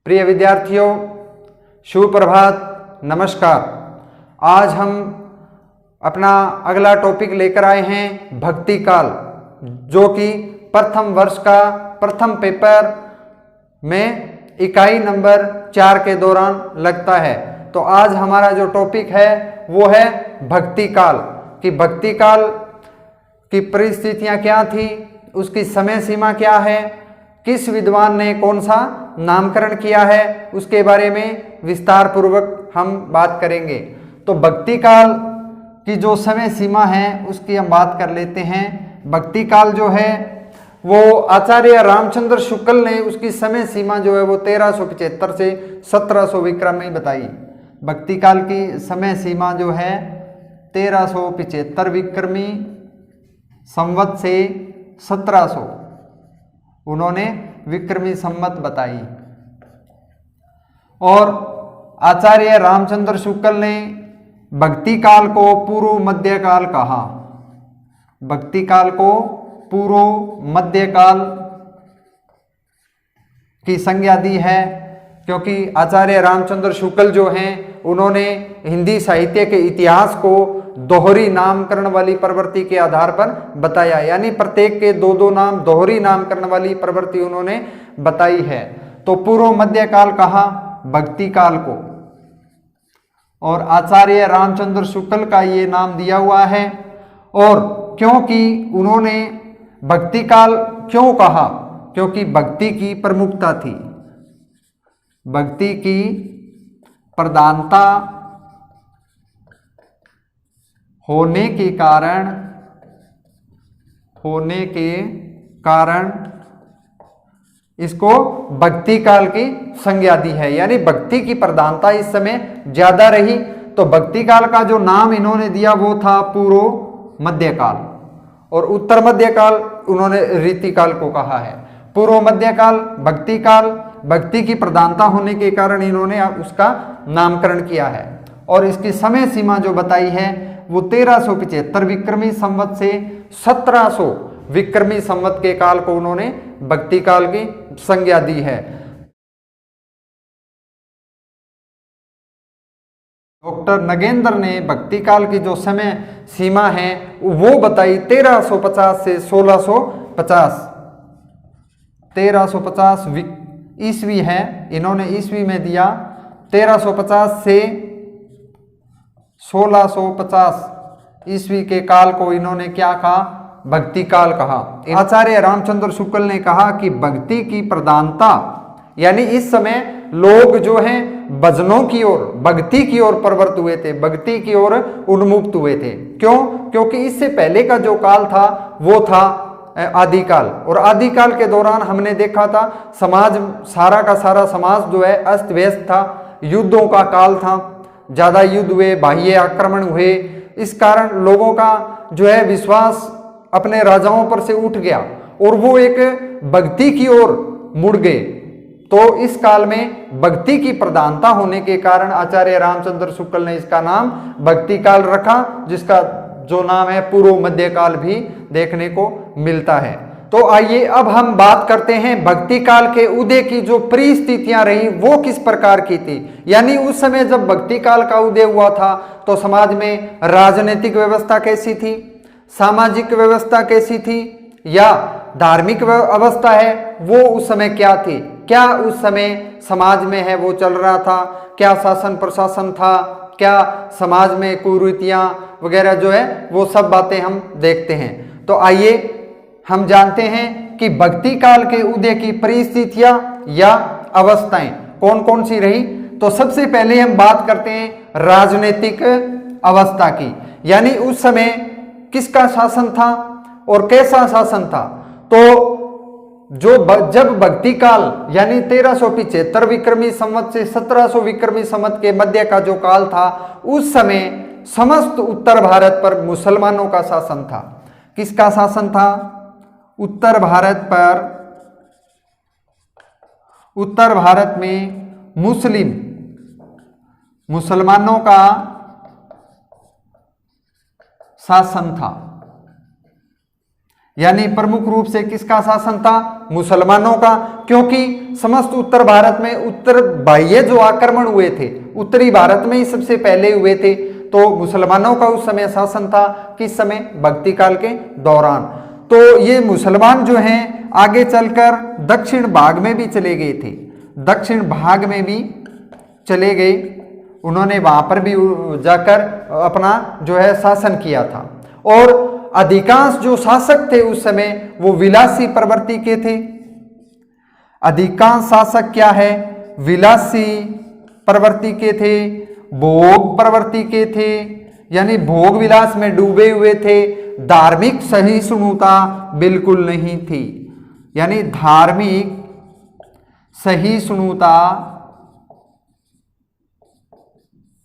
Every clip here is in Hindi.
प्रिय विद्यार्थियों, शुभ प्रभात, नमस्कार। आज हम अपना अगला टॉपिक लेकर आए हैं भक्ति काल, जो कि प्रथम वर्ष का प्रथम पेपर में इकाई नंबर 4 के दौरान लगता है। तो आज हमारा जो टॉपिक है वो है भक्ति काल कि भक्ति काल की परिस्थितियां क्या थी, उसकी समय सीमा क्या है, किस विद्वान ने कौन सा नामकरण किया है, उसके बारे में विस्तार पूर्वक हम बात करेंगे। तो भक्ति काल की जो समय सीमा है उसकी हम बात कर लेते हैं। भक्ति काल जो है वो आचार्य रामचंद्र शुक्ल ने उसकी समय सीमा जो है वो 1375 से 1700 विक्रम में बताई। भक्ति काल की समय सीमा जो है 1375 विक्रमी संवत से 1700 उन्होंने विक्रमी संवत बताई। और आचार्य रामचंद्र शुक्ल ने भक्ति काल को पूर्व मध्य काल कहा। भक्ति काल को पूर्व मध्य काल की संज्ञा दी है, क्योंकि आचार्य रामचंद्र शुक्ल जो हैं उन्होंने हिंदी साहित्य के इतिहास को दोहरी नामकरण वाली प्रवृत्ति के आधार पर बताया, यानी प्रत्येक के दो दो नाम दोहरी नामकरण वाली प्रवृत्ति उन्होंने बताई है। तो पूर्व मध्य काल कहा भक्ति काल को, और आचार्य रामचंद्र शुक्ल का ये नाम दिया हुआ है। और क्योंकि उन्होंने भक्ति काल क्यों कहा, क्योंकि भक्ति की प्रमुखता थी, भक्ति की प्रधानता होने के कारण इसको भक्ति काल की संज्ञा दी है, यानी भक्ति की प्रधानता इस समय ज्यादा रही। तो भक्ति काल का जो नाम इन्होंने दिया वो था पूर्व मध्य काल, और उत्तर मध्य काल उन्होंने रीति काल को कहा है। पूर्व मध्य काल भक्ति काल, भक्ति की प्रधानता होने के कारण इन्होंने उसका नामकरण किया है। और इसकी समय सीमा जो बताई है वो 1375 विक्रमी संवत से 1700 विक्रमी संवत के काल को उन्होंने भक्ति काल की संज्ञा दी है। डॉक्टर नगेंद्र ने भक्ति काल की जो समय सीमा है वो बताई 1350 से 1650। 1350 ईस्वी है, इन्होंने ईस्वी में दिया। 1350 से 1650 ईस्वी के काल को इन्होंने क्या कहा, भक्ति काल कहा। आचार्य रामचंद्र शुक्ल ने कहा कि भक्ति की प्रधानता, यानी इस समय लोग जो हैं भजनों की ओर, भक्ति की ओर प्रवृत्त हुए थे, भक्ति की ओर उन्मुक्त हुए थे। क्यों? क्योंकि इससे पहले का जो काल था वो था आदिकाल, और आदिकाल के दौरान हमने देखा था समाज, सारा का सारा समाज जो है अस्त व्यस्त था, युद्धों का काल था, ज्यादा युद्ध हुए, बाह्य आक्रमण हुए। इस कारण लोगों का जो है विश्वास अपने राजाओं पर से उठ गया और वो एक भक्ति की ओर मुड़ गए। तो इस काल में भक्ति की प्रधानता होने के कारण आचार्य रामचंद्र शुक्ल ने इसका नाम भक्ति काल रखा, जिसका जो नाम है पूर्व मध्य काल भी देखने को मिलता है। तो आइए अब हम बात करते हैं भक्ति काल के उदय की जो परिस्थितियां रही वो किस प्रकार की थी। यानी उस समय जब भक्ति काल का उदय हुआ था तो समाज में राजनीतिक व्यवस्था कैसी थी, सामाजिक व्यवस्था कैसी थी, या धार्मिक अवस्था है वो उस समय क्या थी, क्या उस समय समाज में है वो चल रहा था, क्या शासन प्रशासन था, क्या समाज में कुरीतियां वगैरह जो है वो सब बातें हम देखते हैं। तो आइए हम जानते हैं कि भक्ति काल के उदय की परिस्थितियां या अवस्थाएं कौन कौन सी रही। तो सबसे पहले हम बात करते हैं राजनीतिक अवस्था की, यानी उस समय किसका शासन था और कैसा शासन था। तो जब भक्ति काल यानी 1375 विक्रमी संवत से 1700 विक्रमी संवत के मध्य का जो काल था, उस समय समस्त उत्तर भारत पर मुसलमानों का शासन था। किसका शासन था? उत्तर भारत पर, उत्तर भारत में मुसलमानों का शासन था। यानी प्रमुख रूप से किसका शासन था? मुसलमानों का, क्योंकि समस्त उत्तर भारत में उत्तर बाह्य जो आक्रमण हुए थे उत्तरी भारत में ही सबसे पहले हुए थे, तो मुसलमानों का उस समय शासन था। किस समय? भक्ति काल के दौरान। तो ये मुसलमान जो हैं आगे चलकर दक्षिण भाग में भी चले गए थे, दक्षिण भाग में भी चले गए, उन्होंने वहां पर भी जाकर अपना जो है शासन किया था। और अधिकांश जो शासक थे उस समय वो विलासी प्रवृत्ति के थे। अधिकांश शासक क्या है? विलासी प्रवृत्ति के थे, भोग प्रवृत्ति के थे, यानी भोग विलास में डूबे हुए थे। धार्मिक सहिष्णुता बिल्कुल नहीं थी, यानी धार्मिक सहिष्णुता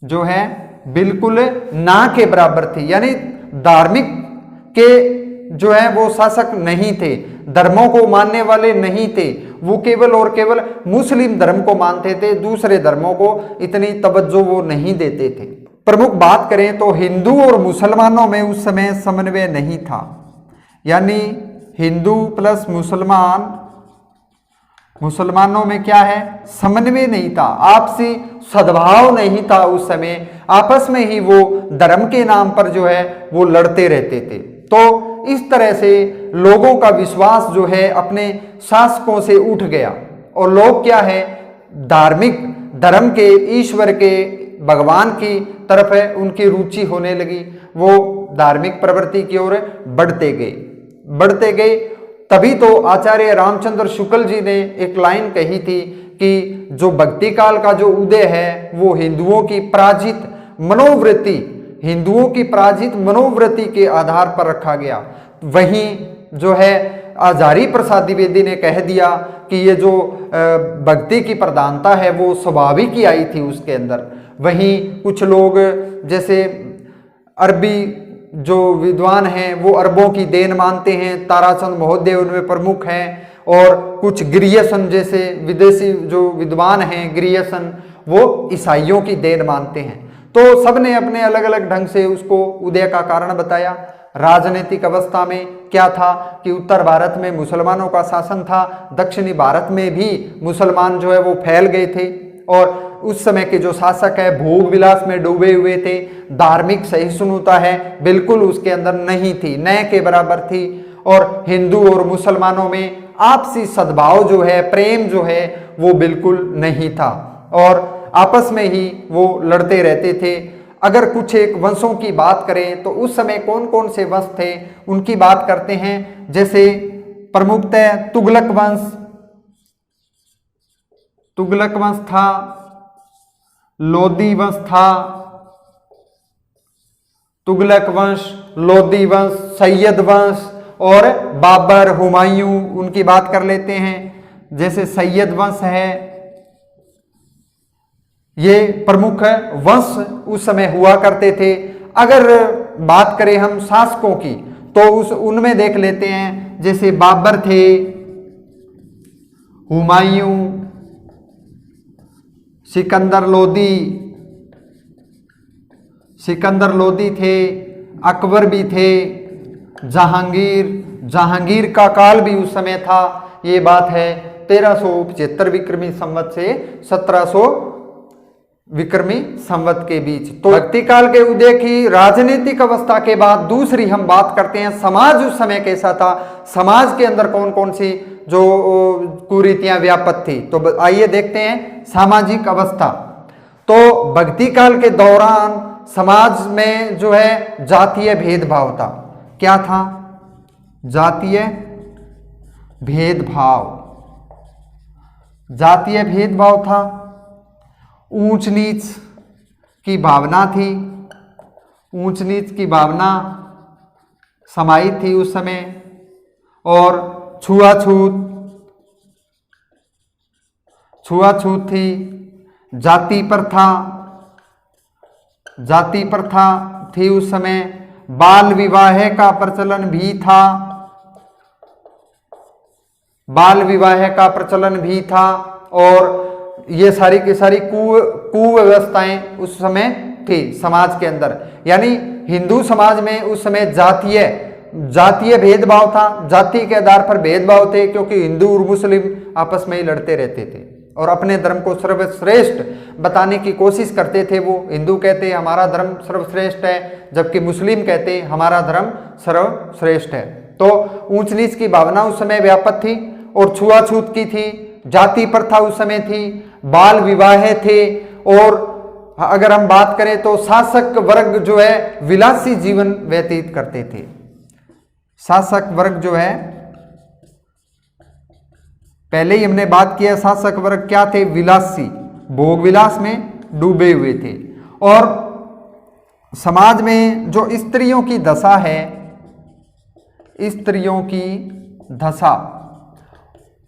जो है बिल्कुल ना के बराबर थी, यानी धार्मिक के जो है वो शासक नहीं थे, धर्मों को मानने वाले नहीं थे, वो केवल और केवल मुस्लिम धर्म को मानते थे, दूसरे धर्मों को इतनी तवज्जो वो नहीं देते थे। प्रमुख बात करें तो हिंदू और मुसलमानों में उस समय समन्वय नहीं था, यानी हिंदू प्लस मुसलमानों में क्या है? समन्वय नहीं था, आपसी सद्भाव नहीं था। उस समय आपस में ही वो धर्म के नाम पर जो है वो लड़ते रहते थे। तो इस तरह से लोगों का विश्वास जो है अपने शासकों से उठ गया और लोग क्या है? धार्मिक धर्म के, ईश्वर के, भगवान की तरफ है उनकी रुचि होने लगी, वो धार्मिक प्रवृत्ति की ओर बढ़ते गए। तभी तो आचार्य रामचंद्र शुक्ल जी ने एक लाइन कही थी कि जो भक्ति काल का जो उदय है वो हिंदुओं की पराजित मनोवृत्ति के आधार पर रखा गया। वहीं जो है आचार्य प्रसाद द्विवेदी ने कह दिया कि ये जो भक्ति की प्रधानता है वो स्वाभाविक ही आई थी उसके अंदर। वहीं कुछ लोग जैसे अरबी जो विद्वान हैं वो अरबों की देन मानते हैं, ताराचंद महोदय उनमें प्रमुख हैं, और कुछ ग्रियर्सन जैसे विदेशी जो विद्वान हैं ग्रियर्सन, वो ईसाइयों की देन मानते हैं। तो सबने अपने अलग अलग ढंग से उसको उदय का कारण बताया। राजनीतिक अवस्था में क्या था कि उत्तर भारत में मुसलमानों का शासन था, दक्षिणी भारत में भी मुसलमान जो है वो फैल गए थे, और उस समय के जो शासक है भोग विलास में डूबे हुए थे। धार्मिक सहिष्णुता है बिल्कुल उसके अंदर नहीं थी, न के बराबर थी। और हिंदू और मुसलमानों में आपसी सद्भाव जो है, प्रेम जो है वो बिल्कुल नहीं था, और आपस में ही वो लड़ते रहते थे। अगर कुछ एक वंशों की बात करें तो उस समय कौन कौन से वंश थे उनकी बात करते हैं। जैसे प्रमुखतः तुगलक वंश था, लोदी वंश था, तुगलक वंश, लोदी वंश, सैयद वंश और बाबर, हुमायूं, उनकी बात कर लेते हैं। जैसे सैयद वंश है, ये प्रमुख वंश उस समय हुआ करते थे। अगर बात करें हम शासकों की तो उनमें देख लेते हैं, जैसे बाबर थे, हुमायूं, सिकंदर लोदी थे, अकबर भी थे, जहांगीर का काल भी उस समय था। ये बात है 1375 विक्रमी संवत से 1700 विक्रमी संवत के बीच। तो भक्ति काल के उदय की राजनीतिक अवस्था के बाद दूसरी हम बात करते हैं समाज उस समय कैसा था, समाज के अंदर कौन कौन सी जो कुरीतियां व्याप्त थी। तो आइए देखते हैं सामाजिक अवस्था। तो भक्ति काल के दौरान समाज में जो है जातीय भेदभाव था। क्या था? जातीय भेदभाव था। ऊंच नीच की भावना थी, ऊंच नीच की भावना समाहित थी उस समय, और छुआछूत थी, जाति प्रथा थी उस समय, बाल विवाह का प्रचलन भी था, और ये सारी की सारी कुव्यवस्थाएं उस समय थी समाज के अंदर। यानी हिंदू समाज में उस समय जातीय जातीय भेदभाव था, जाति के आधार पर भेदभाव थे, क्योंकि हिंदू और मुस्लिम आपस में ही लड़ते रहते थे और अपने धर्म को सर्वश्रेष्ठ बताने की कोशिश करते थे। वो हिंदू कहते हमारा धर्म सर्वश्रेष्ठ है, जबकि मुस्लिम कहते हमारा धर्म सर्वश्रेष्ठ है। तो ऊंच नीच की भावना उस समय व्यापक थी और छुआछूत की थी, जाति प्रथा उस समय थी, बाल विवाह थे, और अगर हम बात करें तो शासक वर्ग जो है विलासी जीवन व्यतीत करते थे। शासक वर्ग जो है, पहले ही हमने बात किया, शासक वर्ग क्या थे, विलासी, भोग विलास में डूबे हुए थे। और समाज में जो स्त्रियों की दशा है, स्त्रियों की दशा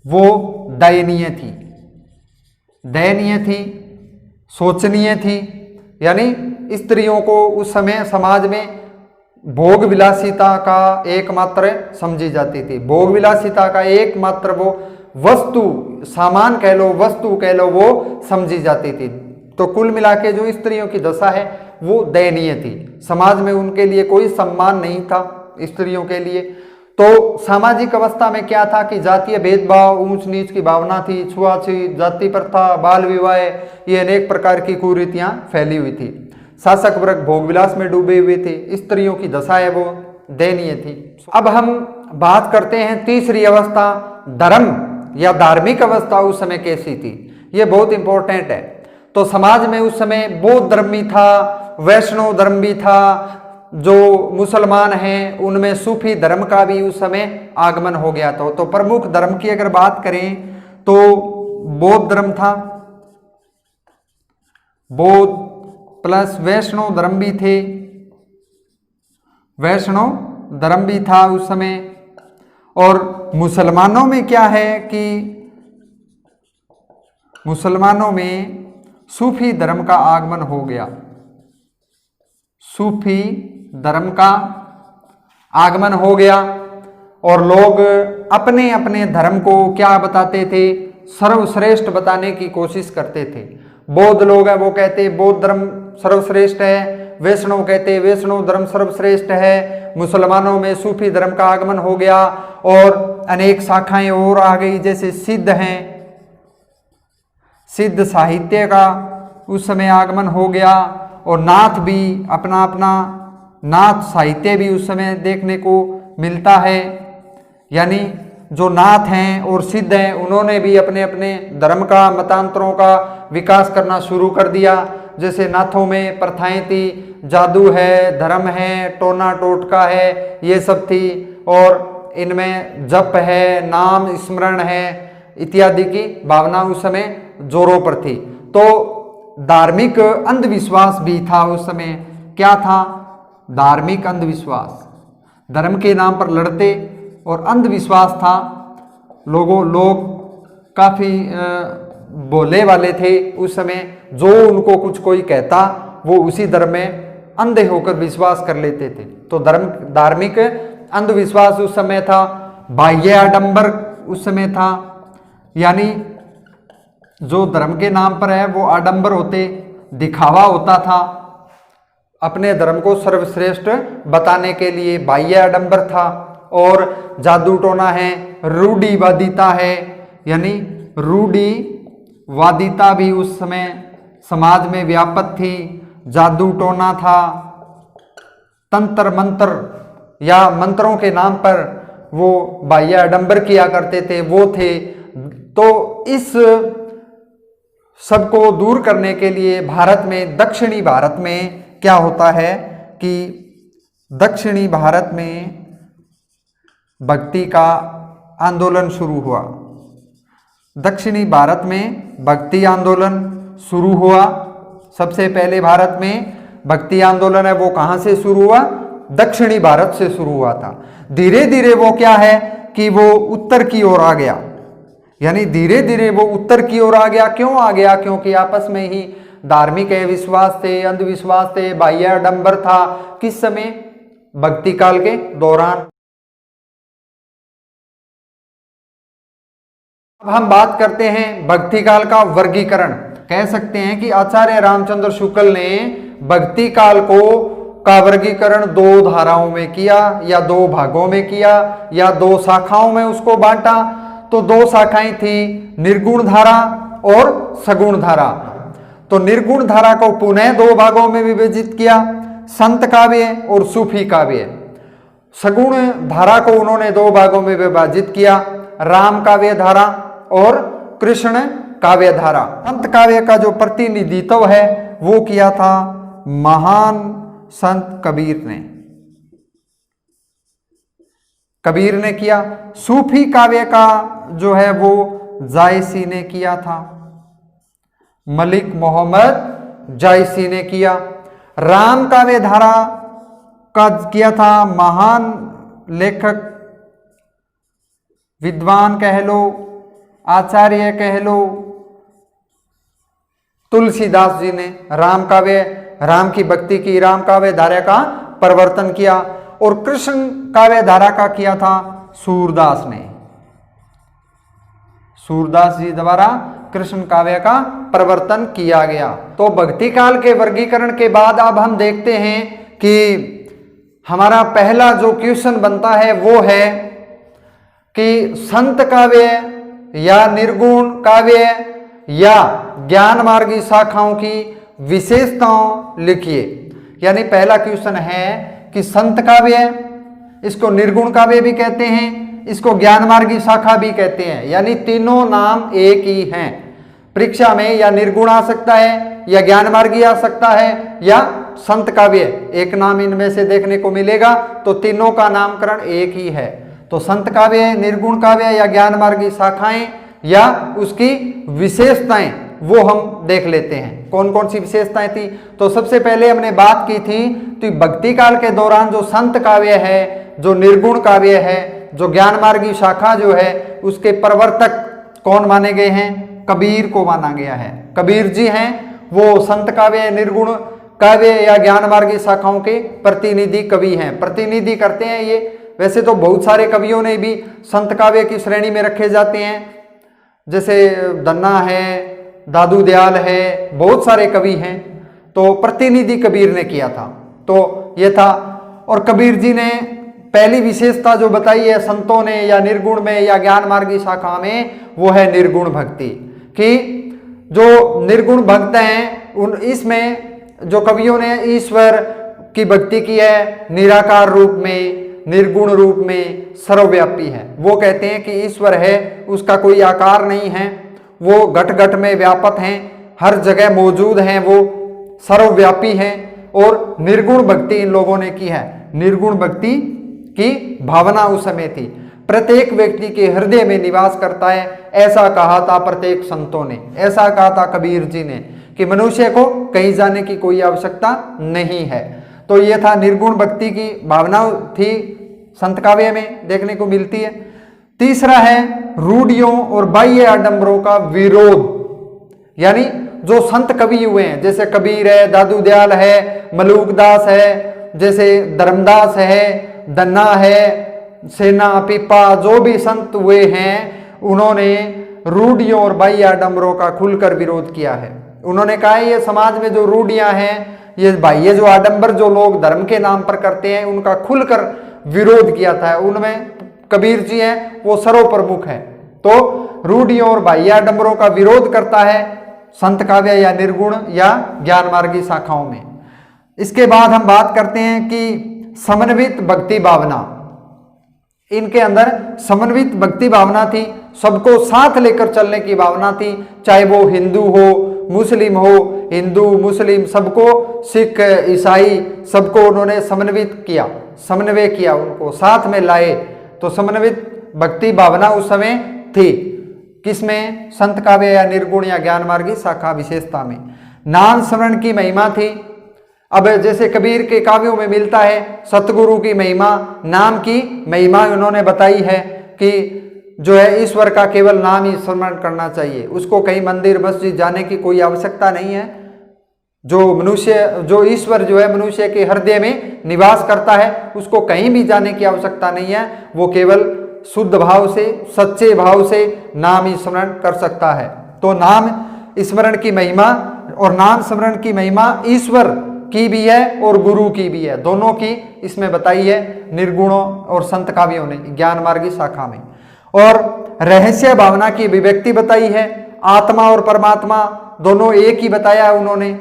वो दयनीय थी, दयनीय थी, शोचनीय थी। यानी स्त्रियों को उस समय समाज में भोग विलासिता का एकमात्र समझी जाती थी, भोग विलासिता का एकमात्र वो वस्तु, सामान कह लो, वस्तु कह लो, वो समझी जाती थी। तो कुल मिला के जो स्त्रियों की दशा है वो दयनीय थी, समाज में उनके लिए कोई सम्मान नहीं था स्त्रियों के लिए। तो सामाजिक अवस्था में क्या था कि जातीय भेदभाव, ऊंच नीच की भावना थी, छुआछूत, जाति प्रथा, बाल विवाह, ये अनेक प्रकार की कुरीतियां फैली हुई थी। शासक वर्ग भोग विलास में डूबे हुए थे, स्त्रियों की दशा है वो दयनीय थी। अब हम बात करते हैं तीसरी अवस्था, धर्म या धार्मिक अवस्था उस समय कैसी थी, ये बहुत इंपॉर्टेंट है। तो समाज में उस समय बौद्ध धर्म भी था, वैष्णव धर्म भी था, जो मुसलमान हैं उनमें सूफी धर्म का भी उस समय आगमन हो गया था। तो प्रमुख धर्म की अगर बात करें तो बौद्ध धर्म था, बौद्ध प्लस वैष्णव धर्म भी थे, वैष्णव धर्म भी था उस समय। और मुसलमानों में क्या है कि मुसलमानों में सूफी धर्म का आगमन हो गया, सूफी धर्म का आगमन हो गया, और लोग अपने अपने धर्म को क्या बताते थे, सर्वश्रेष्ठ बताने की कोशिश करते थे। बौद्ध लोग हैं वो कहते बौद्ध धर्म सर्वश्रेष्ठ है, वैष्णव कहते वैष्णव धर्म सर्वश्रेष्ठ है, मुसलमानों में सूफी धर्म का आगमन हो गया और अनेक शाखाएं और आ गई, जैसे सिद्ध हैं, सिद्ध साहित्य का उस समय आगमन हो गया, और नाथ भी अपना अपना नाथ साहित्य भी उस समय देखने को मिलता है। यानी जो नाथ हैं और सिद्ध हैं उन्होंने भी अपने अपने धर्म का, मतांतरों का विकास करना शुरू कर दिया। जैसे नाथों में प्रथाएं थी, जादू है, धर्म है, टोना टोटका है, ये सब थी, और इनमें जप है, नाम स्मरण है इत्यादि की भावना उस समय जोरों पर थी। तो धार्मिक अंधविश्वास भी था उस समय। क्या था? धार्मिक अंधविश्वास, धर्म के नाम पर लड़ते और अंधविश्वास था। लोग काफी भोले वाले थे उस समय, जो उनको कुछ कोई कहता वो उसी धर्म में अंधे होकर विश्वास कर लेते थे। तो धार्मिक अंधविश्वास उस समय था। बाह्य आडंबर उस समय था, यानी जो धर्म के नाम पर है वो आडंबर होते, दिखावा होता था, अपने धर्म को सर्वश्रेष्ठ बताने के लिए बाह्य आडंबर था। और जादू टोना है, रूढ़िवादिता है, यानी रूढ़िवादिता भी उस समय समाज में व्यापक थी। जादू टोना था, तंत्र मंत्र या मंत्रों के नाम पर वो बाह्य आडंबर किया करते थे, वो थे। तो इस सबको दूर करने के लिए भारत में, दक्षिणी भारत में क्या होता है कि दक्षिणी भारत में भक्ति का आंदोलन शुरू हुआ। दक्षिणी भारत में भक्ति आंदोलन शुरू हुआ। सबसे पहले भारत में भक्ति आंदोलन है वो कहाँ से शुरू हुआ? दक्षिणी भारत से शुरू हुआ था। धीरे धीरे वो क्या है कि वो उत्तर की ओर आ गया, यानी धीरे धीरे वो उत्तर की ओर आ गया। क्यों आ गया? क्योंकि आपस में ही धार्मिक विश्वास थे, अंधविश्वास थे, बाह्य आडंबर था। किस समय? भक्ति काल के दौरान। अब हम बात करते हैं भक्ति काल का वर्गीकरण। कह सकते हैं कि आचार्य रामचंद्र शुक्ल ने भक्ति काल को का वर्गीकरण दो धाराओं में किया या दो भागों में किया या दो शाखाओं में उसको बांटा। तो दो शाखाएं थी, निर्गुण धारा और सगुण धारा। तो निर्गुण धारा को पुनः दो भागों में विभाजित किया, संत काव्य और सूफी काव्य। सगुण धारा को उन्होंने दो भागों में विभाजित किया, राम काव्य धारा और कृष्ण काव्य धारा। संत काव्य का जो प्रतिनिधित्व है वो किया था महान संत कबीर ने, कबीर ने किया। सूफी काव्य का जो है वो जायसी ने किया था, मलिक मोहम्मद जायसी ने किया। राम काव्य धारा का किया था महान लेखक, विद्वान कह लो, आचार्य कह लो, तुलसीदास जी ने राम काव्य, राम की भक्ति की राम काव्य धारा का प्रवर्तन किया। और कृष्ण काव्य धारा का किया था सूरदास ने, सूरदास जी द्वारा कृष्ण काव्य का प्रवर्तन किया गया। तो भक्ति काल के वर्गीकरण के बाद अब हम देखते हैं कि हमारा पहला जो क्वेश्चन बनता है वो है कि संत काव्य या निर्गुण काव्य या ज्ञान मार्गी शाखाओं की विशेषताओं लिखिए। यानी पहला क्वेश्चन है कि संत काव्य, इसको निर्गुण काव्य भी कहते हैं, इसको ज्ञान मार्गी शाखा भी कहते हैं, यानी तीनों नाम एक ही हैं। परीक्षा में या निर्गुण आ सकता है या ज्ञान मार्गी आ सकता है या संत काव्य, एक नाम इनमें से देखने को मिलेगा। तो तीनों का नामकरण एक ही है। तो संत काव्य, निर्गुण काव्य या ज्ञान मार्गी शाखाएं या उसकी विशेषताएं वो हम देख लेते हैं। कौन कौन सी विशेषताएं थी? तो सबसे पहले हमने बात की थी तो भक्ति काल के दौरान जो संत काव्य है, जो निर्गुण काव्य है, जो ज्ञान मार्गी शाखा जो है, उसके प्रवर्तक कौन माने गए हैं? कबीर को माना गया है। कबीर जी हैं वो संत काव्य, निर्गुण काव्य या ज्ञान मार्गी शाखाओं के प्रतिनिधि कवि हैं, प्रतिनिधि करते हैं ये। वैसे तो बहुत सारे कवियों ने भी संत काव्य की श्रेणी में रखे जाते हैं, जैसे दन्ना है, दादू दयाल है, बहुत सारे कवि हैं। तो प्रतिनिधि कबीर ने किया था, तो ये था। और कबीर जी ने पहली विशेषता जो बताई है संतों ने या निर्गुण में या ज्ञान मार्गी शाखा में, वो है निर्गुण भक्ति। कि जो निर्गुण भक्त हैं उन इसमें जो कवियों ने ईश्वर की भक्ति की है, निराकार रूप में, निर्गुण रूप में, सर्वव्यापी है। वो कहते हैं कि ईश्वर है, उसका कोई आकार नहीं है, वो घट घट में व्यापक हैं, हर जगह मौजूद हैं, वो सर्वव्यापी हैं। और निर्गुण भक्ति इन लोगों ने की है। निर्गुण भक्ति की भावना उस समय थी, प्रत्येक व्यक्ति के हृदय में निवास करता है, ऐसा कहा था प्रत्येक संतों ने, ऐसा कहा था कबीर जी ने कि मनुष्य को कहीं जाने की कोई आवश्यकता नहीं है। तो ये था निर्गुण भक्ति की भावना थी, संत काव्य में देखने को मिलती है। तीसरा है रूढ़ियों और बाह्य आडंबरों का विरोध। यानी जो संत कवि हुए हैं, जैसे कबीर है, दादू दयाल है, मलूकदास है, जैसे धर्मदास है, दन्ना है, सेना, पीपा, जो भी संत हुए हैं, उन्होंने रूढ़ियों और बाह्य आडंबरों का खुलकर विरोध किया है। उन्होंने कहा ये समाज में जो रूढ़ियां हैं, ये बाह्य जो आडंबर जो लोग धर्म के नाम पर करते हैं, उनका खुलकर विरोध किया था। उनमें कबीर जी हैं वो सर्वप्रमुख है। तो रूढ़ियों और बाह्य आडंबरों का विरोध करता है संत काव्य या निर्गुण या ज्ञान मार्गी शाखाओं में। इसके बाद हम बात करते हैं कि समन्वित भक्ति भावना। इनके अंदर समन्वित भक्ति भावना थी, सबको साथ लेकर चलने की भावना थी, चाहे वो हिंदू हो, मुस्लिम हो, हिंदू मुस्लिम सबको, सिख ईसाई सबको उन्होंने समन्वित किया, समन्वय किया, उनको साथ में लाए। तो समन्वित भक्ति भावना उस समय थी। किसमें? संत काव्य या निर्गुण या ज्ञान मार्गी शाखा विशेषता में। नाम स्मरण की महिमा थी। अब जैसे कबीर के काव्यों में मिलता है सतगुरु की महिमा, नाम की महिमा उन्होंने बताई है कि जो है ईश्वर का केवल नाम ही स्मरण करना चाहिए, उसको कहीं मंदिर मस्जिद जाने की कोई आवश्यकता नहीं है। जो ईश्वर जो है मनुष्य के हृदय में निवास करता है, उसको कहीं भी जाने की आवश्यकता नहीं है, वो केवल शुद्ध भाव से, सच्चे भाव से नाम ही स्मरण कर सकता है। तो नाम स्मरण की महिमा और नाम स्मरण की महिमा ईश्वर की भी है और गुरु की भी है, दोनों की इसमें बताई है निर्गुणों और संत काव्यों ने ज्ञान मार्गी शाखा में। और रहस्य भावना की अभिव्यक्ति बताई है, आत्मा और परमात्मा दोनों एक ही बताया है उन्होंने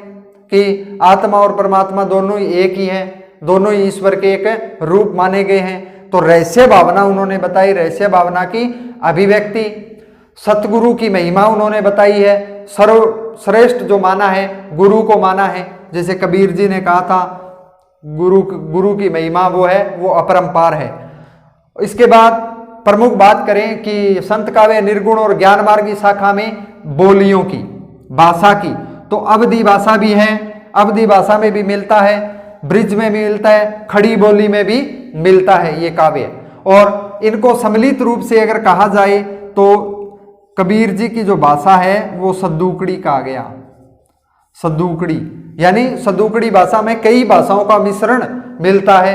कि आत्मा और परमात्मा दोनों ही एक ही है, दोनों ही ईश्वर के एक रूप माने गए हैं। तो रहस्य भावना उन्होंने बताई, रहस्य भावना की अभिव्यक्ति, सतगुरु की महिमा उन्होंने बताई है, सर्वश्रेष्ठ जो माना है गुरु को माना है, जैसे कबीर जी ने कहा था गुरु की महिमा वो है, वो अपरंपार है। इसके बाद प्रमुख बात करें कि संत काव्य निर्गुण और ज्ञान मार्गी शाखा में बोलियों की, भाषा की, तो अवधी भाषा भी है, अवधी भाषा में भी मिलता है, ब्रिज में भी मिलता है, खड़ी बोली में भी मिलता है ये काव्य। और इनको सम्मिलित रूप से अगर कहा जाए तो कबीर जी की जो भाषा है वो सद्दूकड़ी कहा गया, सद्दूकड़ी, यानी सद्दूकड़ी भाषा में कई भाषाओं का मिश्रण मिलता है,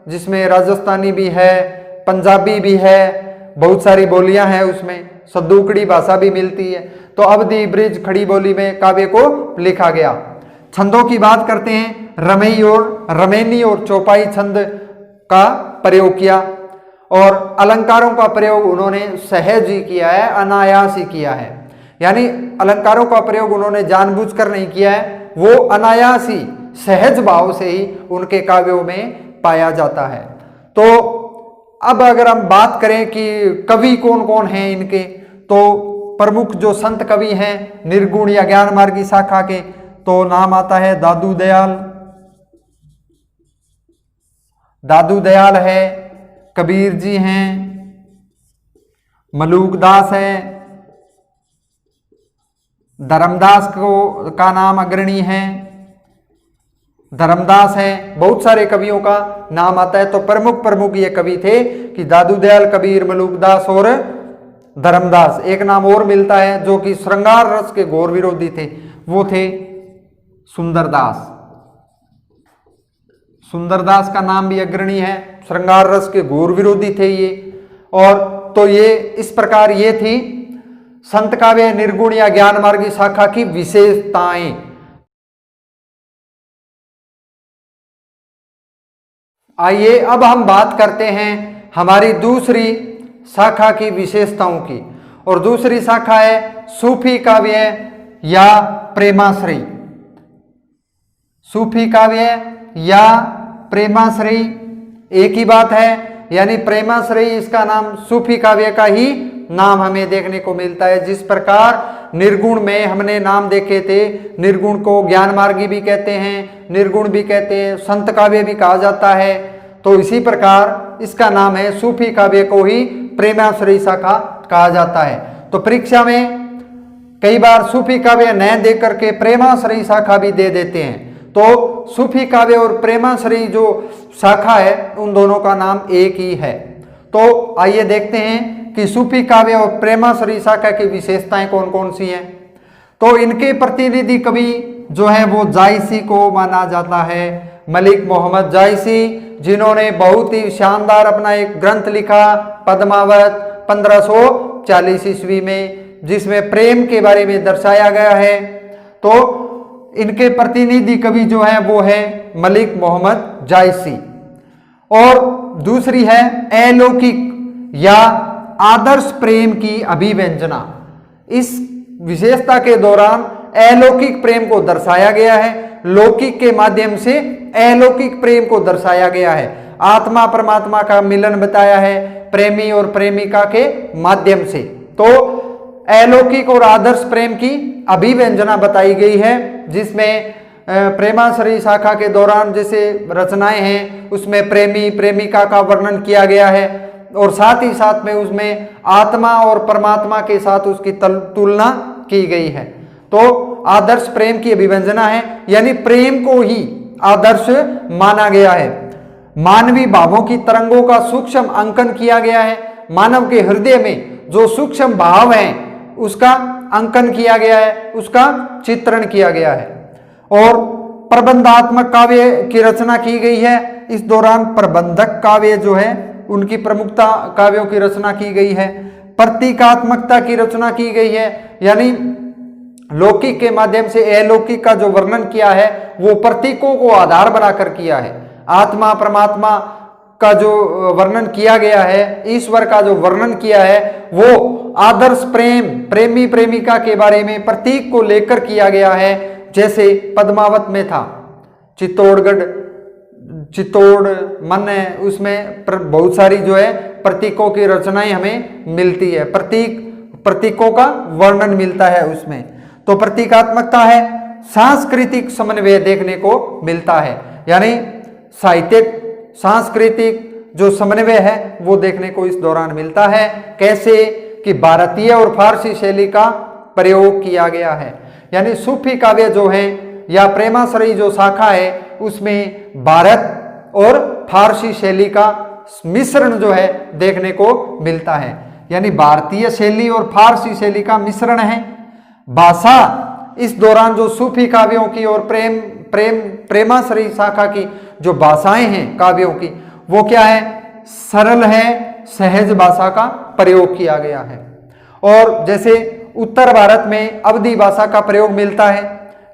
जिसमें राजस्थानी भी है, पंजाबी भी है, बहुत सारी बोलियां हैं उसमें, सद्दूकड़ी भाषा भी मिलती है। तो अवधी ब्रिज खड़ी बोली में काव्य को लिखा गया। छंदों की बात करते हैं, रमई और रमेनी और चौपाई छंद का प्रयोग किया, और अलंकारों का प्रयोग उन्होंने सहज ही किया है, अनायास ही किया है, यानी अलंकारों का प्रयोग उन्होंने जानबूझकर नहीं किया है, वो अनायास ही सहज भाव से ही उनके काव्यों में पाया जाता है। तो अब अगर हम बात करें कि कवि कौन कौन हैं इनके, तो प्रमुख जो संत कवि हैं निर्गुण या ज्ञान मार्गी शाखा के, तो नाम आता है दादू दयाल, दादू दयाल है, कबीर जी हैं, मलूकदास है, धर्मदास का नाम अग्रणी है, धर्मदास है, बहुत सारे कवियों का नाम आता है। तो प्रमुख ये कवि थे कि दादू दयाल, कबीर, मलूकदास और धर्मदास। एक नाम और मिलता है जो कि श्रृंगार रस के घोर विरोधी थे, वो थे सुंदरदास। सुंदरदास का नाम भी अग्रणी है, श्रृंगार रस के घोर विरोधी थे ये। और तो ये इस प्रकार ये थी संत काव्य निर्गुण या ज्ञान मार्गी शाखा की विशेषताएं। आइए अब हम बात करते हैं हमारी दूसरी शाखा की विशेषताओं की, और दूसरी शाखा है सूफी काव्य या प्रेमाश्रयी। सूफी काव्य या प्रेमाश्रयी एक ही बात है, यानी प्रेमाश्रयी इसका नाम सूफी काव्य का ही नाम हमें देखने को मिलता है। जिस प्रकार निर्गुण में हमने नाम देखे थे, निर्गुण को ज्ञान मार्गी भी कहते हैं, निर्गुण भी कहते हैं, संत काव्य भी कहा जाता है, तो इसी प्रकार इसका नाम है सूफी काव्य को ही प्रेमाश्रयी शाखा कहा जाता है। तो परीक्षा में कई बार सूफी काव्य न दे करके प्रेमाश्रयी शाखा भी दे देते हैं। तो सूफी काव्य और प्रेमाश्रयी जो शाखा है उन दोनों का नाम एक ही है। तो आइए देखते हैं कि सूफी काव्य और प्रेमाश्रयी शाखा की विशेषताएं कौन कौन सी हैं। तो इनके प्रतिनिधि कवि जो है वो जायसी को माना जाता है, मलिक मोहम्मद जायसी, जिन्होंने बहुत ही शानदार अपना एक ग्रंथ लिखा पद्मावत 1540 ईस्वी में, जिसमें प्रेम के बारे में दर्शाया गया है। तो इनके प्रतिनिधि कवि जो है वो है मलिक मोहम्मद जायसी। और दूसरी है अलौकिक या आदर्श प्रेम की अभिव्यंजना। इस विशेषता के दौरान अलौकिक प्रेम को दर्शाया गया है, लौकिक के माध्यम से अलौकिक प्रेम को दर्शाया गया है। आत्मा परमात्मा का मिलन बताया है प्रेमी और प्रेमिका के माध्यम से। तो अलौकिक और आदर्श प्रेम की अभिव्यंजना बताई गई है, जिसमें प्रेमाश्रयी शाखा के दौरान जैसे रचनाएं हैं उसमें प्रेमी प्रेमिका का वर्णन किया गया है, और साथ ही साथ में उसमें आत्मा और परमात्मा के साथ उसकी तुलना की गई है। तो आदर्श प्रेम की अभिव्यंजना है, यानी प्रेम को ही आदर्श माना गया है। मानवीय भावों की तरंगों का सूक्ष्म अंकन किया गया है, मानव के हृदय में जो सूक्ष्म भाव हैं उसका अंकन किया गया है, उसका चित्रण किया गया है। और प्रबंधात्मक काव्य की रचना की गई है। इस दौरान प्रबंधक काव्य जो है उनकी प्रमुखता काव्यों की रचना की गई है। प्रतीकात्मकता की रचना की गई है, यानी लौकिक के माध्यम से अलौकिक का जो वर्णन किया है वो प्रतीकों को आधार बनाकर किया है। आत्मा परमात्मा का जो वर्णन किया गया है, ईश्वर का जो वर्णन किया है वो आदर्श प्रेम, प्रेमी प्रेमिका के बारे में प्रतीक को लेकर किया गया है। जैसे पद्मावत में था, चित्तौड़ मन है, उसमें बहुत सारी जो है प्रतीकों की रचनाएं हमें मिलती है, प्रतीकों का वर्णन मिलता है उसमें। तो प्रतीकात्मकता है, सांस्कृतिक समन्वय देखने को मिलता है, यानी साहित्यिक सांस्कृतिक जो समन्वय है वो देखने को इस दौरान मिलता है। कैसे कि भारतीय और फारसी शैली का प्रयोग किया गया है, यानी सूफी काव्य जो है या प्रेमाश्रयी जो शाखा है उसमें भारत और फारसी शैली का मिश्रण जो है देखने को मिलता है, यानी भारतीय शैली और फारसी शैली का मिश्रण है। भाषा इस दौरान जो सूफी काव्यों की और प्रेमाश्रयी शाखा की जो भाषाएं हैं काव्यों की, वो क्या है, सरल है, सहज भाषा का प्रयोग किया गया है। और जैसे उत्तर भारत में अवधी भाषा का प्रयोग मिलता है,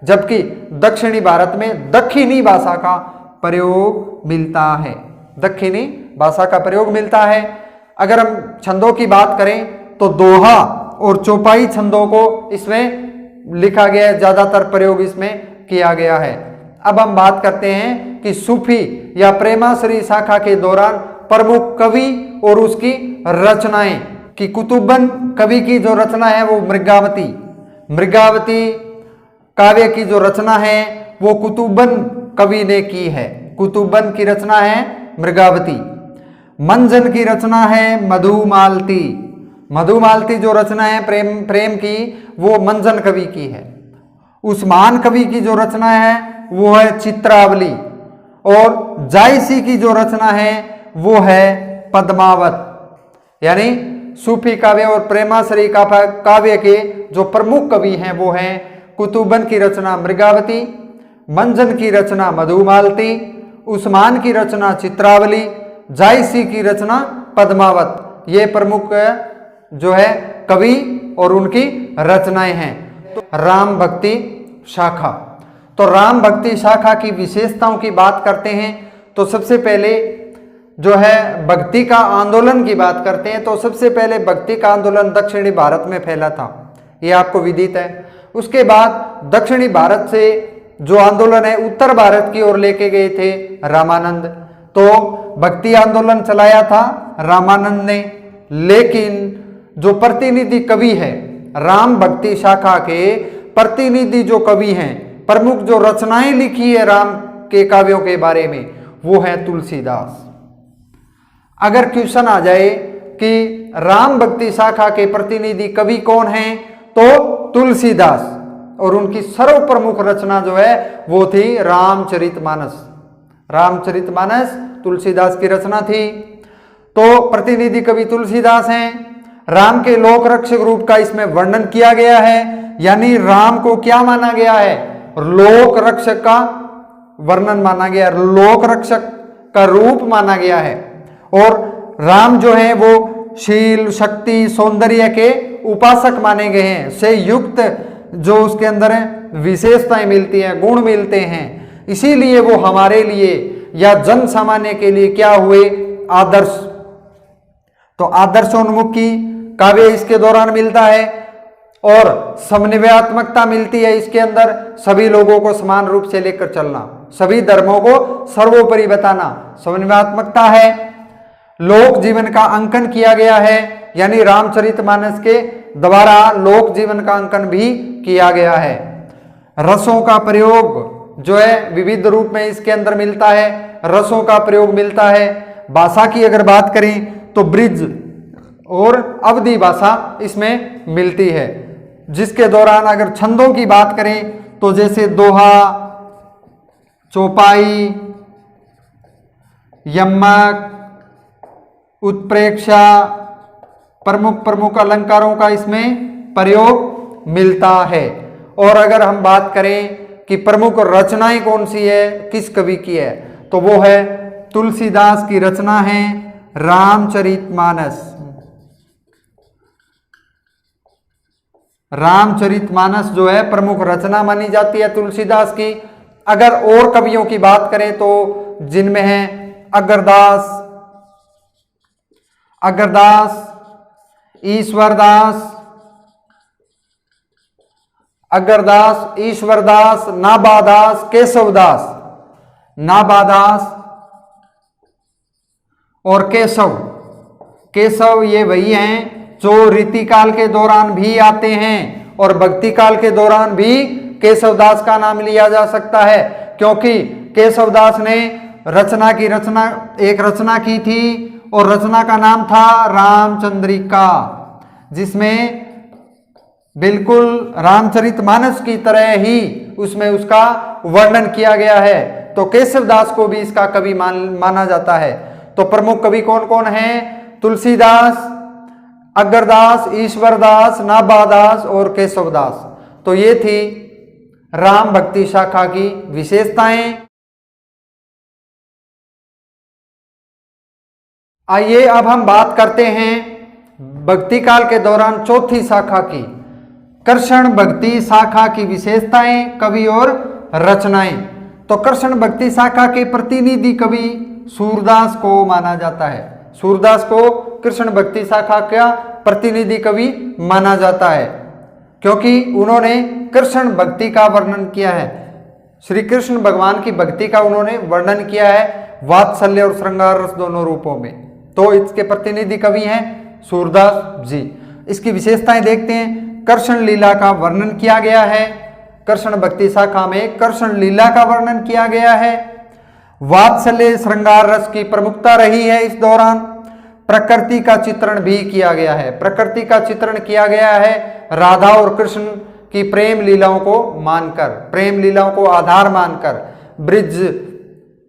जबकि दक्षिणी भारत में दक्षिणी भाषा का प्रयोग मिलता है, दक्षिणी भाषा का प्रयोग मिलता है। अगर हम छंदों की बात करें तो दोहा और चौपाई छंदों को इसमें लिखा गया है, ज्यादातर प्रयोग इसमें किया गया है। अब हम बात करते हैं कि सूफी या प्रेमाश्रयी शाखा के दौरान प्रमुख कवि और उसकी रचनाएं कि कुतुबन कवि की जो रचना है वो मृगावती काव्य की जो रचना है वो कुतुबन कवि ने की है, कुतुबन की रचना है मृगावती। मंजन की रचना है मधुमालती जो रचना है प्रेम की वो मंजन कवि की है। उस्मान कवि की जो रचना है वो है चित्रावली, और जायसी की जो रचना है वो है पद्मावत। यानी सूफी काव्य और प्रेमाश्रयी काव्य के जो प्रमुख कवि हैं वो हैं कुतुबन की रचना मृगावती, मंजन की रचना मधुमालती, उस्मान की रचना चित्रावली, जायसी की रचना पद्मावत। ये प्रमुख जो है कवि और उनकी रचनाएं हैं। तो राम भक्ति शाखा, तो राम भक्ति शाखा की विशेषताओं की बात करते हैं तो सबसे पहले जो है भक्ति का आंदोलन की बात करते हैं तो सबसे पहले भक्ति का आंदोलन दक्षिणी भारत में फैला था, ये आपको विदित है। उसके बाद दक्षिणी भारत से जो आंदोलन है उत्तर भारत की ओर लेके गए थे रामानंद, तो भक्ति आंदोलन चलाया था रामानंद ने। लेकिन जो प्रतिनिधि कवि है राम भक्ति शाखा के प्रतिनिधि जो कवि हैं, प्रमुख जो रचनाएं लिखी है राम के काव्यों के बारे में वो है तुलसीदास। अगर क्वेश्चन आ जाए कि राम भक्ति शाखा के प्रतिनिधि कवि कौन हैं तो तुलसीदास, और उनकी सर्व प्रमुख रचना जो है वो थी रामचरितमानस तुलसीदास की रचना थी। तो प्रतिनिधि कवि तुलसीदास हैं। राम के लोक रक्षक रूप का इसमें वर्णन किया गया है, यानी राम को क्या माना गया है, लोक रक्षक का वर्णन माना गया, लोक रक्षक का रूप माना गया है। और राम जो है वो शील शक्ति सौंदर्य के उपासक माने गए हैं, से युक्त जो उसके अंदर विशेषताएं मिलती हैं, गुण मिलते हैं, इसीलिए वो हमारे लिए या जन सामान्य के लिए क्या हुए, आदर्श। तो आदर्शोन्मुखी काव्य इसके दौरान मिलता है और समन्वयात्मकता मिलती है इसके अंदर, सभी लोगों को समान रूप से लेकर चलना, सभी धर्मों को सर्वोपरि बताना, समन्वयात्मकता है। लोक जीवन का अंकन किया गया है, यानी रामचरितमानस के द्वारा लोक जीवन का अंकन भी किया गया है। रसों का प्रयोग जो है विविध रूप में इसके अंदर मिलता है, रसों का प्रयोग मिलता है। भाषा की अगर बात करें तो ब्रिज और अवधी भाषा इसमें मिलती है, जिसके दौरान अगर छंदों की बात करें तो जैसे दोहा, चौपाई, यमक, उत्प्रेक्षा, प्रमुख अलंकारों का इसमें प्रयोग मिलता है। और अगर हम बात करें कि प्रमुख रचनाएं कौन सी है, किस कवि की है, तो वो है तुलसीदास की रचना है रामचरितमानस। रामचरितमानस जो है प्रमुख रचना मानी जाती है तुलसीदास की। अगर और कवियों की बात करें तो जिनमें हैं अग्रदास, ईश्वरदास, नाबादास, नाबादास और केशव ये वही हैं जो रीतिकाल के दौरान भी आते हैं और भक्ति काल के दौरान भी केशवदास का नाम लिया जा सकता है, क्योंकि केशवदास ने एक रचना की थी और रचना का नाम था रामचंद्रिका, जिसमें बिल्कुल रामचरितमानस की तरह ही उसमें उसका वर्णन किया गया है। तो केशवदास को भी इसका कवि माना जाता है। तो प्रमुख कवि कौन कौन हैं? तुलसीदास, अग्रदास, ईश्वरदास, नाबादास और केशवदास। तो ये थी राम भक्ति शाखा की विशेषताएं। आइए अब हम बात करते हैं भक्ति काल के दौरान चौथी शाखा की, कृष्ण भक्ति शाखा की विशेषताएं, कवि और रचनाएं। तो कृष्ण भक्ति शाखा के प्रतिनिधि कवि सूरदास को माना जाता है। सूरदास को कृष्ण भक्ति शाखा का प्रतिनिधि कवि माना जाता है, क्योंकि उन्होंने कृष्ण भक्ति का वर्णन किया है। श्री कृष्ण भगवान की भक्ति का उन्होंने वर्णन किया है वात्सल्य और श्रृंगार रस दोनों रूपों में। तो इसके प्रतिनिधि कवि हैं सूरदास जी। इसकी विशेषताएं देखते हैं। कृष्ण लीला का वर्णन किया गया है, कृष्ण भक्ति शाखा में कृष्ण लीला का वर्णन किया गया है। वात्सल्य श्रृंगार रस की प्रमुखता रही है इस दौरान। प्रकृति का चित्रण भी किया गया है, प्रकृति का चित्रण किया गया है राधा और कृष्ण की प्रेम लीलाओं को मानकर, प्रेम लीलाओं को आधार मानकर। ब्रिज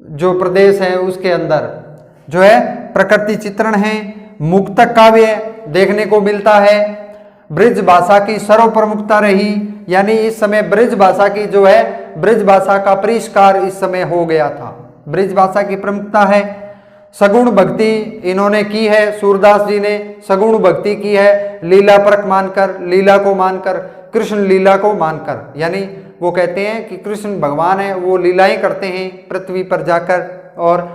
जो प्रदेश है उसके अंदर जो है प्रकृति चित्रण है। मुक्तक काव्य देखने को मिलता है। ब्रिज भाषा की सर्व प्रमुखता रही, यानी इस समय ब्रिज भाषा की जो है ब्रिज भाषा का परिष्कार इस समय हो गया था, ब्रिज भाषा की प्रमुखता है। सगुण भक्ति इन्होंने की है, सूरदास जी ने सगुण भक्ति की है, लीला परक मानकर, लीला को मानकर, कृष्ण लीला को मानकर। यानी वो कहते हैं कि कृष्ण भगवान है, वो लीलाएं करते हैं पृथ्वी पर जाकर और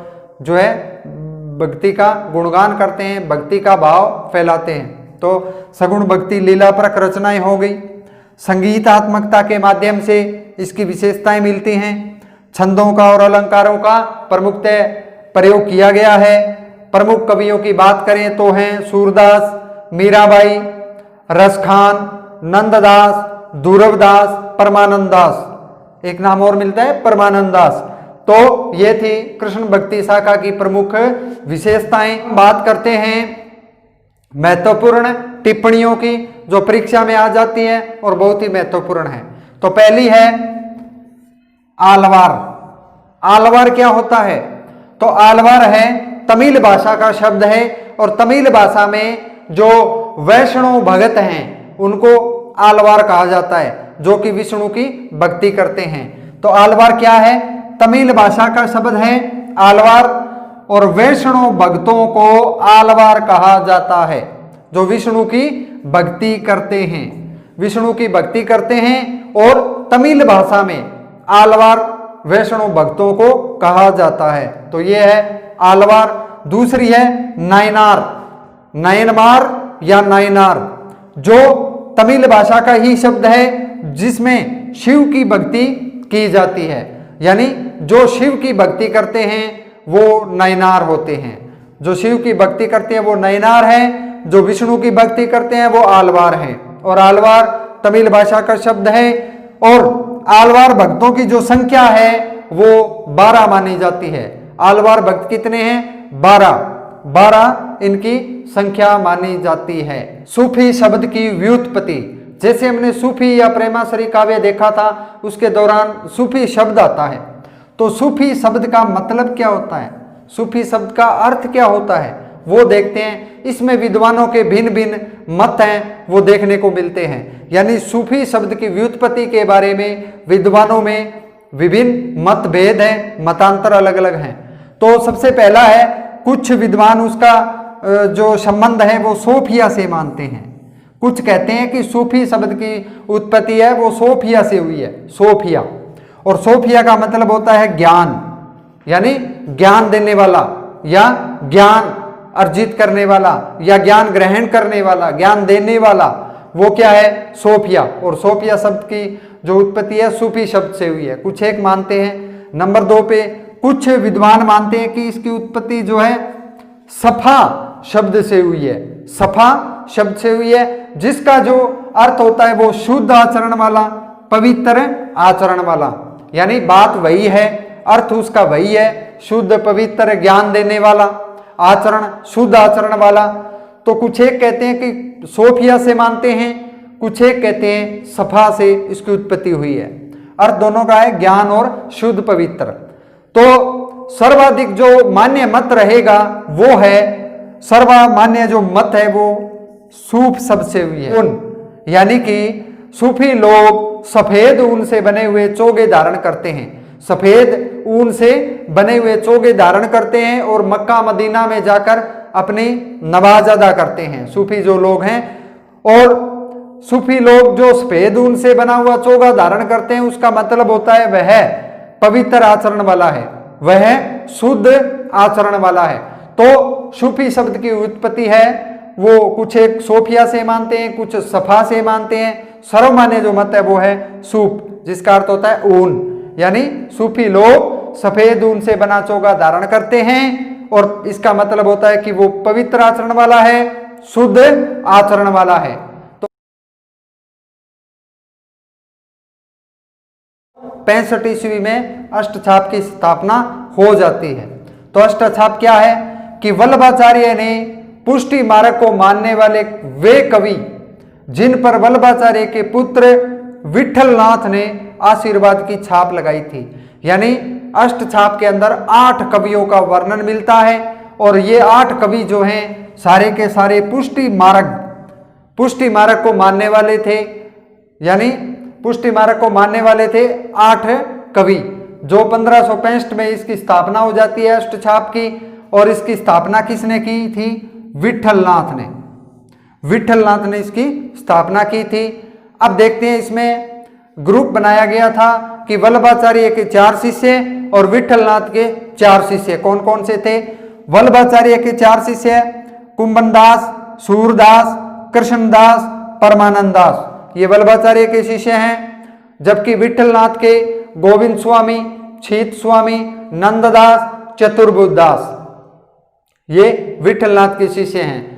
जो है भक्ति का गुणगान करते हैं, भक्ति का भाव फैलाते हैं। तो सगुण भक्ति लीला परक रचनाएं हो गई। संगीतात्मकता के माध्यम से इसकी विशेषताएं मिलती हैं। छंदों का और अलंकारों का प्रमुखतः प्रयोग किया गया है। प्रमुख कवियों की बात करें तो हैं सूरदास, मीराबाई, रसखान, नंददास, दूरवदास, परमानंद दास। एक नाम और मिलता है परमानंद दास। तो ये थी कृष्ण भक्ति शाखा की प्रमुख विशेषताएं। बात करते हैं महत्वपूर्ण टिप्पणियों की जो परीक्षा में आ जाती है और बहुत ही महत्वपूर्ण है। तो पहली है आलवार। आलवार क्या होता है? तो आलवार है तमिल भाषा का शब्द है और तमिल भाषा में जो वैष्णव भगत हैं उनको आलवार कहा जाता है, जो कि विष्णु की भक्ति करते हैं। तो आलवार क्या है? तमिल भाषा का शब्द है आलवार और वैष्णव भक्तों को आलवार कहा जाता है, जो विष्णु की भक्ति करते हैं, विष्णु की भक्ति करते हैं। और तमिल भाषा में आलवार वैष्णव भक्तों को कहा जाता है। तो ये है आलवार। दूसरी है नायनार, नयनमार या नायनार, जो तमिल भाषा का ही शब्द है जिसमें शिव की भक्ति की जाती है। यानी जो शिव की भक्ति करते हैं वो नयनार होते हैं, जो शिव की भक्ति करते हैं वो नयनार हैं, जो विष्णु की भक्ति करते हैं वो आलवार हैं। और आलवार तमिल भाषा का शब्द है और आलवार भक्तों की जो संख्या है वो 12 मानी जाती है। आलवार भक्त कितने हैं? 12 इनकी संख्या मानी जाती है। सूफी शब्द की व्युत्पत्ति, जैसे हमने सूफी या प्रेमाश्री काव्य देखा था उसके दौरान सूफी शब्द आता है। तो सूफी शब्द का मतलब क्या होता है, सूफी शब्द का अर्थ क्या होता है, वो देखते हैं। इसमें विद्वानों के भिन्न भिन्न मत हैं, वो देखने को मिलते हैं। यानी सूफी शब्द की व्युत्पत्ति के बारे में विद्वानों में विभिन्न मतभेद हैं, मतांतर अलग अलग हैं। तो सबसे पहला है, कुछ विद्वान उसका जो संबंध है वो सोफिया से मानते हैं। कुछ कहते हैं कि सूफी शब्द की उत्पत्ति है वो सोफिया से हुई है, सोफिया। और सोफिया का मतलब होता है ज्ञान, यानी ज्ञान देने वाला या ज्ञान अर्जित करने वाला या ज्ञान ग्रहण करने वाला, ज्ञान देने वाला, वो क्या है? सोफिया। और सोफिया शब्द की जो उत्पत्ति है सूफी शब्द से हुई है, कुछ एक मानते हैं। नंबर 2 पे कुछ विद्वान मानते हैं कि इसकी उत्पत्ति जो है सफा शब्द से हुई है, सफा शब्द से हुई है, जिसका जो अर्थ होता है वो शुद्ध आचरण वाला, पवित्र आचरण वाला। यानी बात वही है, अर्थ उसका वही है, शुद्ध पवित्र ज्ञान देने वाला, आचरण शुद्ध आचरण वाला। तो कुछ एक कहते हैं कि सोफिया से मानते हैं, कुछ एक कहते हैं सफा से इसकी उत्पत्ति हुई है। अर्थ दोनों का है ज्ञान और शुद्ध पवित्र। तो सर्वाधिक जो मान्य मत रहेगा वो है, सर्वमान्य जो मत है वो सूफ शब्द से हुई है। ऊन, यानी कि सूफी लोग सफेद ऊन से बने हुए चोगे धारण करते हैं, सफेद ऊन से बने हुए चोगे धारण करते हैं और मक्का मदीना में जाकर अपनी नमाज अदा करते हैं, सूफी जो लोग हैं। और सूफी लोग जो सफेद ऊन से बना हुआ चोगा धारण करते हैं उसका मतलब होता है वह पवित्र आचरण वाला है, वह शुद्ध आचरण वाला है। तो सूफी शब्द की उत्पत्ति है वो कुछ एक सोफिया से मानते हैं, कुछ सफा से मानते हैं। सर्वमान्य जो मत है वो है सूफ, जिसका अर्थ होता है ऊन, यानी सूफी लोग सफेद ऊन से बना चोगा धारण करते हैं और इसका मतलब होता है कि वो पवित्र आचरण वाला है, शुद्ध आचरण वाला है। तो 65 ईस्वी में अष्टछाप की स्थापना हो जाती है। तो अष्टछाप क्या है कि वल्लभाचार्य ने पुष्टि मार्ग को मानने वाले वे कवि जिन पर वल्लभाचार्य के पुत्र विठलनाथ ने आशीर्वाद की छाप लगाई थी, यानी अष्टछाप के अंदर 8 कवियों का वर्णन मिलता है। और ये 8 कवि जो हैं सारे के सारे पुष्टि मार्ग को मानने वाले थे, यानी पुष्टि मार्ग को मानने वाले थे 8 कवि, जो 1565 में इसकी स्थापना हो जाती है अष्टछाप की। और इसकी स्थापना किसने की थी? विठलनाथ ने, विठलनाथ ने इसकी स्थापना की थी। अब देखते हैं इसमें ग्रुप बनाया गया था कि वल्लभाचार्य के 4 शिष्य और विठलनाथ के 4 शिष्य कौन कौन से थे? वल्लभाचार्य के 4 शिष्य कुंभनदास, सूरदास, कृष्णदास, परमानंद दास, ये वल्लभाचार्य के शिष्य हैं। जबकि विठलनाथ के गोविंद स्वामी, छीत स्वामी, नंददास, चतुर्बुद्धदास, ये विठलनाथ के शिष्य हैं।